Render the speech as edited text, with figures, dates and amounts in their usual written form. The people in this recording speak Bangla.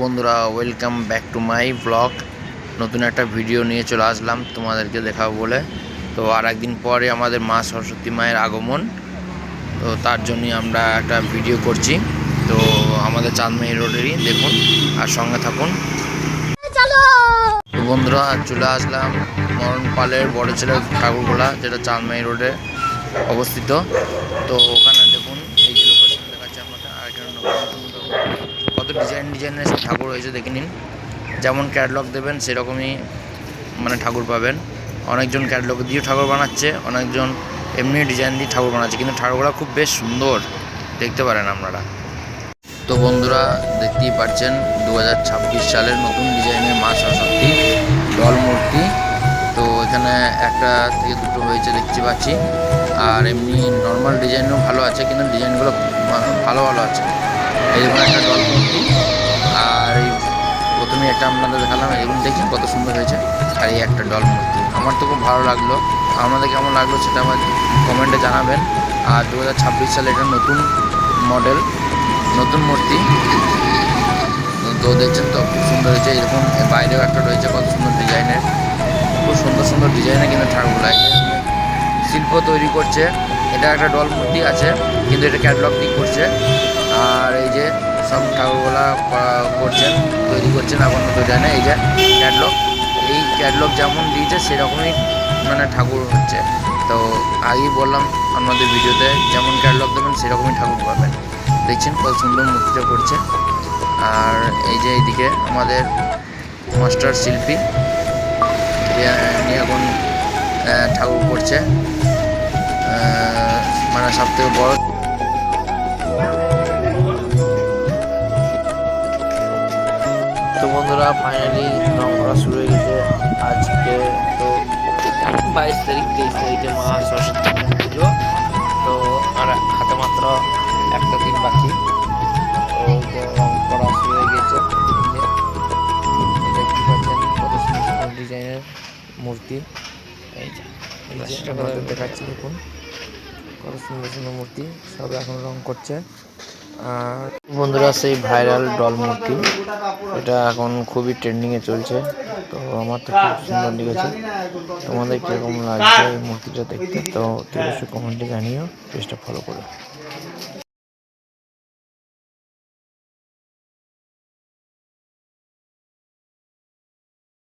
বন্ধুরা, welcome back to my blog. নতুন একটা ভিডিও নিয়ে চলে আসলাম তোমাদেরকে দেখাবো বলে। তো আর একদিন পরে আমাদের মা সরস্বতী মায়ের আগমন, তো তার জন্যই আমরা একটা ভিডিও করছি। তো আমাদের চাঁদমাই রোডেরই দেখুন আর সঙ্গে থাকুন। তো বন্ধুরা, চলে আসলাম মরণপালের বড় ছেলের ঠাকুরগোলা, যেটা চাঁদমাই রোডে অবস্থিত। তো ওখানে দেখুন এই যে লোকেশন দেখাচ্ছে আমাকে, আর এখানে কত ডিজাইনের সব ঠাকুর হয়েছে দেখে নিন। যেমন ক্যাটলগ দেবেন সেরকমই ঠাকুর পাবেন। অনেকজন ক্যাটলগ দিয়ে ঠাকুর বানাচ্ছে, অনেকজন এমনি ডিজাইন দিয়ে ঠাকুর বানাচ্ছে, কিন্তু ঠাকুরগুলো খুব বেশ সুন্দর দেখতে পারেন আপনারা। তো বন্ধুরা, দেখতেই পাচ্ছেন 2026 সালের নতুন ডিজাইনের মা সরস্বতী ডল মূর্তি। তো এখানে একটা থেকে দুটো হয়েছে দেখতে পাচ্ছি, আর এমনি নর্মাল ডিজাইনও ভালো আছে, কিন্তু ডিজাইনগুলো ভালো আছে। এই দেখুন একটা ডল মূর্তি, আর এই প্রথমে একটা আপনাদের দেখালাম, এগুলো দেখছেন কত সুন্দর হয়েছে। আর এই একটা ডল মূর্তি আমার তো খুব ভালো লাগলো। আপনাদের কেমন লাগলো সেটা আমার কমেন্টে জানাবেন। আর 2026 সালে এটা নতুন মডেল, নতুন মূর্তি। তো দেখছেন তো খুব সুন্দর হয়েছে। এরকম বাইরেও একটা রয়েছে কত সুন্দর ডিজাইনের, খুব সুন্দর ডিজাইনের কিন্তু ঠাকুরগুলো শিল্প তৈরি করছে। এটা একটা ডল মূর্তি আছে, কিন্তু এটা ক্যাটলগ দিয়ে করছে। আর এই যে সব ঠাকুরগুলা করছেন, তৈরি করছেন এখন ডিজাইনে। এই যে ক্যাটলগ, এই ক্যাটলগ যেমন দিয়েছে সেরকমই ঠাকুর হচ্ছে। তো আগেই বললাম আপনাদের ভিডিওতে, যেমন ক্যাটলগ দেবেন সেরকমই ঠাকুর পাবেন। দেখছেন কত সুন্দর মূর্তিটা করছে। আর এই যে এইদিকে আমাদের মাস্টার শিল্পী এখন ঠাকুর করছে, সব থেকে বড়। তো বন্ধুরা, ফাইনালি রং করা শুরু হয়ে গেছে। আজকে তো 22 তারিখ, 23 তারিখে মা সরস্বতী পুজো। তো আর হাতে মাত্র একটা দিন বাকি। তো রং করা শুরু হয়ে গেছে। দেখতে পাচ্ছেন কত সুন্দর ডিজাইনের মূর্তি। এই যে আপনাদের দেখাচ্ছি, দেখুন কত সুন্দর মূর্তি, সব এখন রং করছে। আর বন্ধুরা, সেই ভাইরাল ডল মূর্তি, এটা এখন খুবই ট্রেন্ডিংয়ে চলছে। তো আমার তো খুব সুন্দর লেগেছে। তোমাদের কীরকম লাগছে এই মূর্তিটা দেখতে? তো অবশ্যই কমেন্টে জানিও, পেজটা ফলো করো।